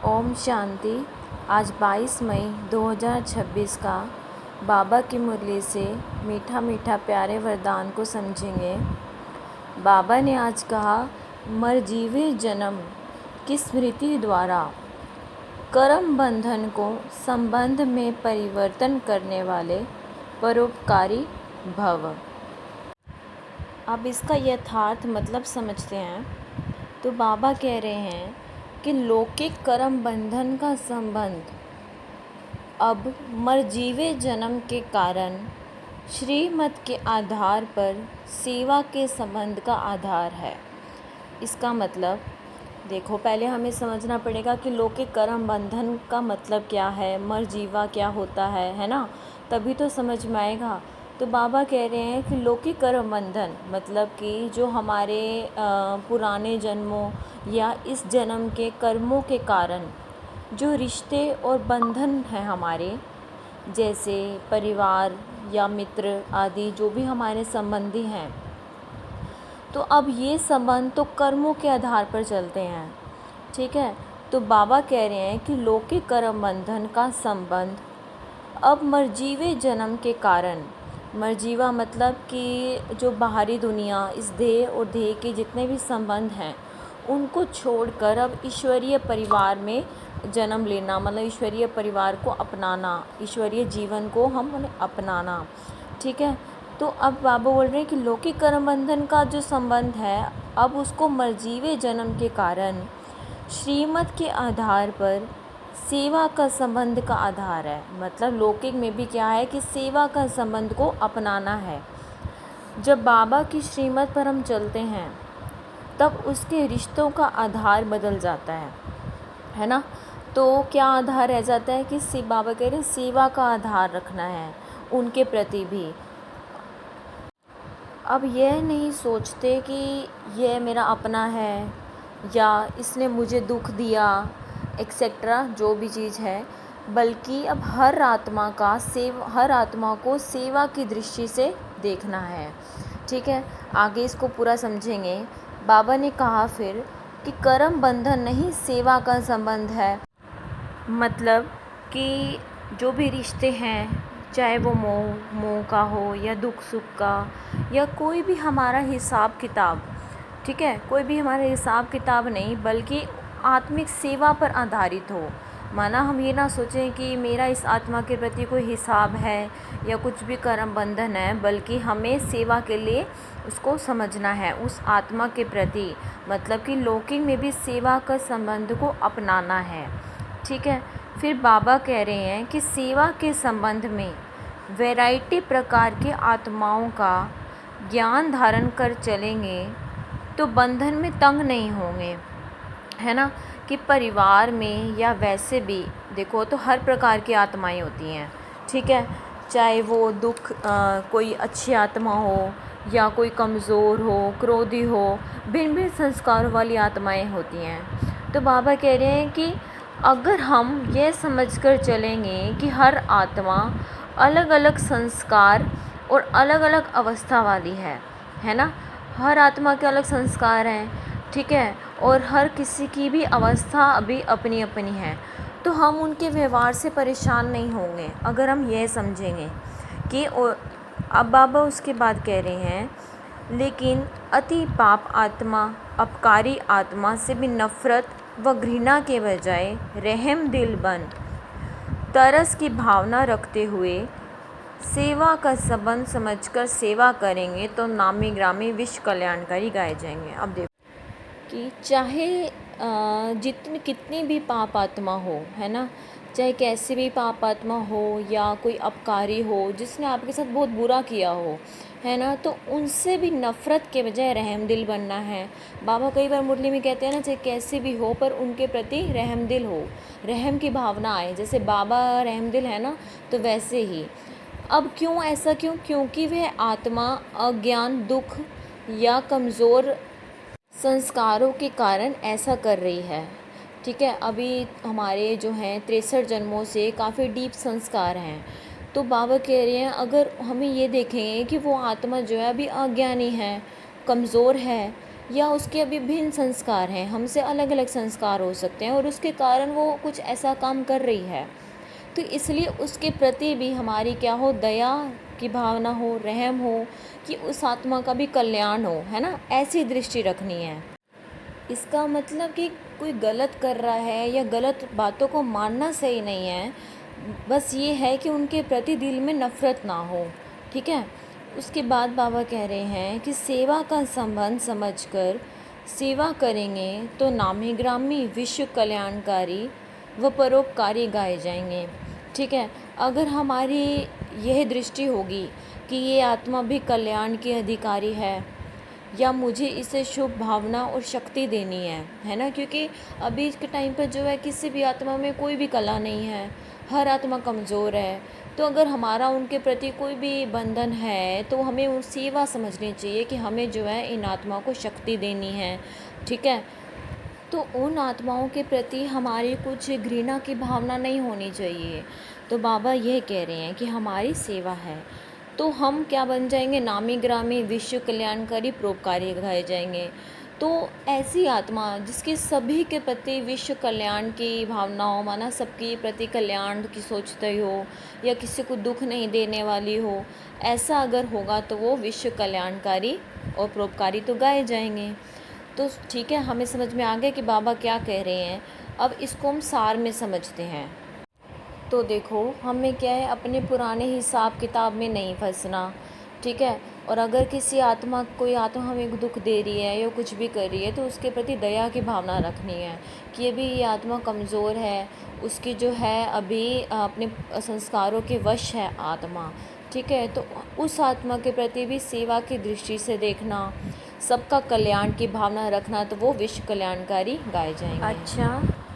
ओम शांति। आज 22 मई 2026 का बाबा की मुरली से मीठा मीठा प्यारे वरदान को समझेंगे। बाबा ने आज कहा, मरजीवे जन्म की स्मृति द्वारा कर्म बंधन को संबंध में परिवर्तन करने वाले परोपकारी भव। अब इसका यथार्थ मतलब समझते हैं। तो बाबा कह रहे हैं कि लौकिक कर्म बंधन का संबंध अब मरजीवे जन्म के कारण श्रीमत के आधार पर सेवा के संबंध का आधार है। इसका मतलब देखो, पहले हमें समझना पड़ेगा कि लौकिक कर्म बंधन का मतलब क्या है, मरजीवा क्या होता है ना, तभी तो समझ में आएगा। तो बाबा कह रहे हैं कि लौकिक कर्म बंधन मतलब कि जो हमारे पुराने जन्मों या इस जन्म के कर्मों के कारण जो रिश्ते और बंधन हैं हमारे, जैसे परिवार या मित्र आदि जो भी हमारे संबंधी हैं, तो अब ये संबंध तो कर्मों के आधार पर चलते हैं। ठीक है। तो बाबा कह रहे हैं कि लौकिक कर्म बंधन का संबंध अब मरजीवे जन्म के कारण, मरजीवा मतलब कि जो बाहरी दुनिया, इस देह और देह के जितने भी संबंध हैं उनको छोड़कर अब ईश्वरीय परिवार में जन्म लेना, मतलब ईश्वरीय परिवार को अपनाना, ईश्वरीय जीवन को हम अपनाना। ठीक है। तो अब बाबा बोल रहे हैं कि लौकिक कर्म बंधन का जो संबंध है अब उसको मरजीवे जन्म के कारण श्रीमत के आधार पर सेवा का संबंध का आधार है। मतलब लौकिक में भी क्या है कि सेवा का संबंध को अपनाना है। जब बाबा की श्रीमत पर हम चलते हैं तब उसके रिश्तों का आधार बदल जाता है ना। तो क्या आधार रह जाता है कि बाबा कह रहे हैं सेवा का आधार रखना है उनके प्रति भी। अब यह नहीं सोचते कि यह मेरा अपना है या इसने मुझे दुख दिया एक्सेट्रा, जो भी चीज़ है, बल्कि अब हर आत्मा को सेवा की दृष्टि से देखना है। ठीक है। आगे इसको पूरा समझेंगे। बाबा ने कहा फिर कि कर्म बंधन नहीं, सेवा का संबंध है। मतलब कि जो भी रिश्ते हैं, चाहे वो मोह का हो या दुख सुख का या कोई भी हमारा हिसाब किताब, ठीक है, कोई भी हमारा हिसाब किताब नहीं बल्कि आत्मिक सेवा पर आधारित हो। माना हम ये ना सोचें कि मेरा इस आत्मा के प्रति कोई हिसाब है या कुछ भी कर्म बंधन है, बल्कि हमें सेवा के लिए उसको समझना है उस आत्मा के प्रति। मतलब कि लौकिक में भी सेवा का संबंध को अपनाना है। ठीक है। फिर बाबा कह रहे हैं कि सेवा के संबंध में वैरायटी प्रकार के आत्माओं का ज्ञान धारण कर चलेंगे तो बंधन में तंग नहीं होंगे, है ना। कि परिवार में या वैसे भी देखो तो हर प्रकार की आत्माएं होती हैं। ठीक है। चाहे वो कोई अच्छी आत्मा हो या कोई कमज़ोर हो, क्रोधी हो, भिन्न भिन्न संस्कारों वाली आत्माएं होती हैं। तो बाबा कह रहे हैं कि अगर हम ये समझकर चलेंगे कि हर आत्मा अलग अलग संस्कार और अलग अलग अवस्था वाली है ना। हर आत्मा के अलग संस्कार हैं। ठीक है। और हर किसी की भी अवस्था अभी अपनी अपनी है, तो हम उनके व्यवहार से परेशान नहीं होंगे अगर हम यह समझेंगे कि अब बाबा उसके बाद कह रहे हैं, लेकिन अति पाप आत्मा, अपकारी आत्मा से भी नफ़रत व घृणा के बजाय रहम दिल बन तरस की भावना रखते हुए सेवा का संबंध समझकर सेवा करेंगे तो नामी ग्रामी विश्व कल्याणकारी गाए जाएंगे। अब देखो कि चाहे कितनी भी पाप आत्मा हो, है ना, चाहे कैसी भी पाप आत्मा हो या कोई अपकारी हो जिसने आपके साथ बहुत बुरा किया हो, है ना, तो उनसे भी नफ़रत के बजाय रहम दिल बनना है। बाबा कई बार मुरली में कहते हैं ना, चाहे कैसे भी हो पर उनके प्रति रहम दिल हो, रहम की भावना आए। जैसे बाबा रहम दिल है ना, तो वैसे ही। अब क्यों ऐसा, क्योंकि वह आत्मा अज्ञान, दुख या कमज़ोर संस्कारों के कारण ऐसा कर रही है। ठीक है। अभी हमारे जो हैं 63 जन्मों से काफ़ी डीप संस्कार हैं। तो बाबा कह रहे हैं अगर हमें ये देखेंगे कि वो आत्मा जो है अभी अज्ञानी है, कमज़ोर है, या उसके अभी भिन्न संस्कार हैं, हमसे अलग अलग संस्कार हो सकते हैं और उसके कारण वो कुछ ऐसा काम कर रही है, तो इसलिए उसके प्रति भी हमारी क्या हो, दया की भावना हो, रहम हो, कि उस आत्मा का भी कल्याण हो, है ना, ऐसी दृष्टि रखनी है। इसका मतलब कि कोई गलत कर रहा है या गलत बातों को मानना सही नहीं है, बस ये है कि उनके प्रति दिल में नफ़रत ना हो, ठीक है। उसके बाद बाबा कह रहे हैं कि सेवा का संबंध समझकर सेवा करेंगे तो नामी ग्रामी विश्व कल्याणकारी व परोपकारी गाए जाएंगे, ठीक है। अगर हमारी यह दृष्टि होगी कि ये आत्मा भी कल्याण की अधिकारी है या मुझे इसे शुभ भावना और शक्ति देनी है ना, क्योंकि अभी के टाइम पर जो है किसी भी आत्मा में कोई भी कला नहीं है, हर आत्मा कमज़ोर है। तो अगर हमारा उनके प्रति कोई भी बंधन है तो हमें उन सेवा समझनी चाहिए कि हमें जो है इन आत्माओं को शक्ति देनी है, ठीक है। तो उन आत्माओं के प्रति हमारी कुछ घृणा की भावना नहीं होनी चाहिए। तो बाबा यह कह रहे हैं कि हमारी सेवा है तो हम क्या बन जाएंगे, नामी ग्रामी विश्व कल्याणकारी परोपकारी गाए जाएंगे। तो ऐसी आत्मा जिसके सभी के प्रति विश्व कल्याण की भावना हो, माना सबके प्रति कल्याण की सोचते हो या किसी को दुख नहीं देने वाली हो, ऐसा अगर होगा तो वो विश्व कल्याणकारी और परोपकारी तो गाए जाएंगे। तो ठीक है, हमें समझ में आ गया कि बाबा क्या कह रहे हैं। अब इसको हम सार में समझते हैं। तो देखो, हमें क्या है, अपने पुराने हिसाब किताब में नहीं फंसना, ठीक है। और अगर कोई आत्मा हमें दुख दे रही है या कुछ भी कर रही है तो उसके प्रति दया की भावना रखनी है कि अभी ये आत्मा कमज़ोर है, उसकी जो है अभी अपने संस्कारों के वश है आत्मा, ठीक है। तो उस आत्मा के प्रति भी सेवा की दृष्टि से देखना, सबका कल्याण की भावना रखना, तो वो विश्व कल्याणकारी गाए जाएंगे। अच्छा।